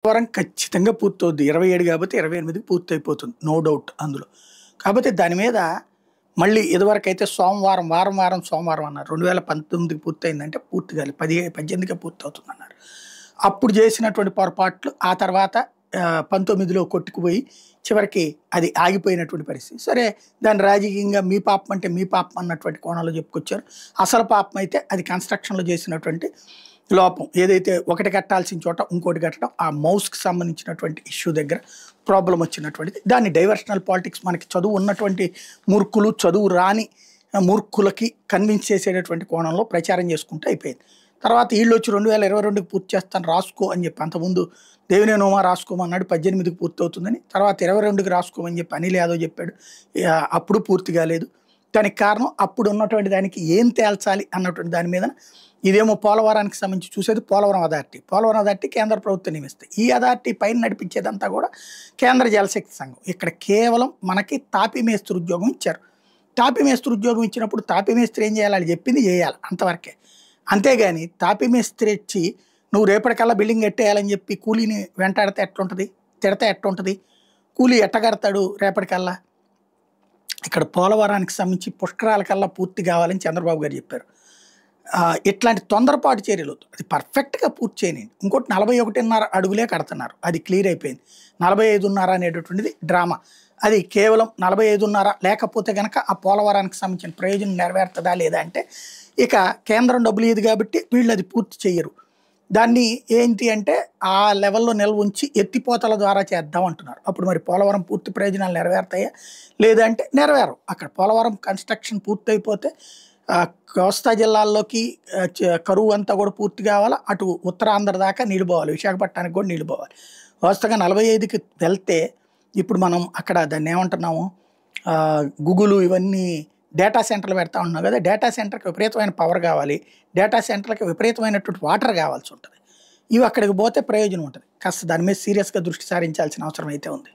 పోలవరం ఖచ్చితంగా పూర్తవుద్ది. 27 కాబట్టి 28కి పూర్తయిపోతుంది. నో డౌట్ అందులో. కాపోతే దాని మీద మళ్ళీ ఇదివరకైతే సోమవారం, వారం సోమవారం అన్నారు. 2019కి పూర్తయిందంటే పూర్తి కాలేదు. 18కే పూర్తవుతుందన్నారు. అప్పుడు చేసినటువంటి పొరపాట్లు ఆ తర్వాత 19లో కొట్టుకుపోయి చివరికి అది ఆగిపోయినటువంటి పరిస్థితి. సరే దాన్ని రాజకీయంగా మీ పాపం అంటే మీ పాపం అన్నటువంటి కోణంలో చెప్పుకొచ్చారు. అసలు పాపం అయితే అది కన్‌స్ట్రక్షన్‌లో చేసినటువంటి లోపం. ఏదైతే ఒకటి కట్టాల్సిన చోట ఇంకోటి కట్టడం, ఆ మౌస్‌కి సంబంధించినటువంటి ఇష్యూ దగ్గర ప్రాబ్లమ్ వచ్చినటువంటిది. దాన్ని డైవర్షనల్ పాలిటిక్స్ మనకి చదువు ఉన్నటువంటి మూర్ఖులు, చదువు రాని మూర్ఖులకి కన్విన్స్ చేసేటటువంటి కోణంలో ప్రచారం చేసుకుంటూ అయిపోయింది. తర్వాత ఈళ్ళొచ్చి 2022కి పూర్తి చేస్తాను రాసుకో అని చెప్పి అంతకుముందు దేవినేని ఉమా రాసుకోమన్నాడు 18కి పూర్తవుతుందని. తర్వాత 22కి రాసుకోమని చెప్పి అనిల్ యాదవ్ చెప్పాడు. అప్పుడు పూర్తి కాలేదు. దానికి కారణం అప్పుడు ఉన్నటువంటి దానికి ఏం తేల్చాలి అన్నటువంటి దాని మీద ఇదేమో పోలవరానికి సంబంధించి చూసేది పోలవరం అథారిటీ. పోలవరం అథారిటీ కేంద్ర ప్రభుత్వం నియమిస్తాయి. ఈ అథారిటీ పైన నడిపించేదంతా కూడా కేంద్ర జలశక్తి సంఘం. ఇక్కడ కేవలం మనకి తాపీ మేస్త్రి ఉద్యోగం ఇచ్చారు. తాపీ మేస్త్రి ఉద్యోగం ఇచ్చినప్పుడు తాపీ మేస్త్రి ఏం చేయాలి? అది చెప్పింది చేయాలి అంతవరకే. అంతేగాని తాపీ మేస్త్రి ఇచ్చి నువ్వు రేపటికల్లా బిల్డింగ్ ఎట్టేయాలని చెప్పి కూలీని వెంటాడితే ఎట్లుంటుంది? తిడితే ఎట్లుంటుంది? కూలీ ఎట్టగడతాడు రేపటికల్లా? ఇక్కడ పోలవరానికి సంబంధించి పుష్కరాలకల్లా పూర్తి కావాలని చంద్రబాబు గారు చెప్పారు. ఇట్లాంటి తొందరపాటు చర్యలు అది పర్ఫెక్ట్గా పూర్తి చేయనండి. ఇంకోటి 41.5 అడుగులే కడుతున్నారు. అది క్లియర్ అయిపోయింది. 45.5 అనేటటువంటిది డ్రామా. అది కేవలం 45.5 లేకపోతే కనుక ఆ పోలవరానికి సంబంధించిన ప్రయోజనం నెరవేరుతుందా లేదా అంటే ఇక కేంద్రం డబ్బులు ఇయ్యదు కాబట్టి వీళ్ళు అది పూర్తి చేయరు. దాన్ని ఏంటి అంటే ఆ లెవెల్లో నిల్వ ఉంచి ఎత్తిపోతల ద్వారా చేద్దాం అంటున్నారు. అప్పుడు మరి పోలవరం పూర్తి ప్రయోజనాలు నెరవేరుతాయా లేదంటే నెరవేరవు. అక్కడ పోలవరం కన్స్ట్రక్షన్ పూర్తయిపోతే కోస్తా జిల్లాల్లోకి కరువు అంతా కూడా పూర్తి కావాలా. అటు ఉత్తరాంధ్ర దాకా నీళ్ళు పోవాలి. విశాఖపట్నానికి కూడా నీళ్ళు పోవాలి. వాస్తవంగా 45కి వెళ్తే ఇప్పుడు మనం అక్కడ దాన్ని ఏమంటున్నాము గూగుల్ ఇవన్నీ డేటా సెంటర్లు పెడతా ఉన్నాం కదా. డేటా సెంటర్కి విపరీతమైన పవర్ కావాలి. డేటా సెంటర్కి విపరీతమైనటువంటి వాటర్ కావాల్సి ఉంటుంది. ఇవి అక్కడికి పోతే ప్రయోజనం ఉంటుంది. కాస్త దాని మీద సీరియస్గా దృష్టి సారించాల్సిన అవసరం అయితే ఉంది.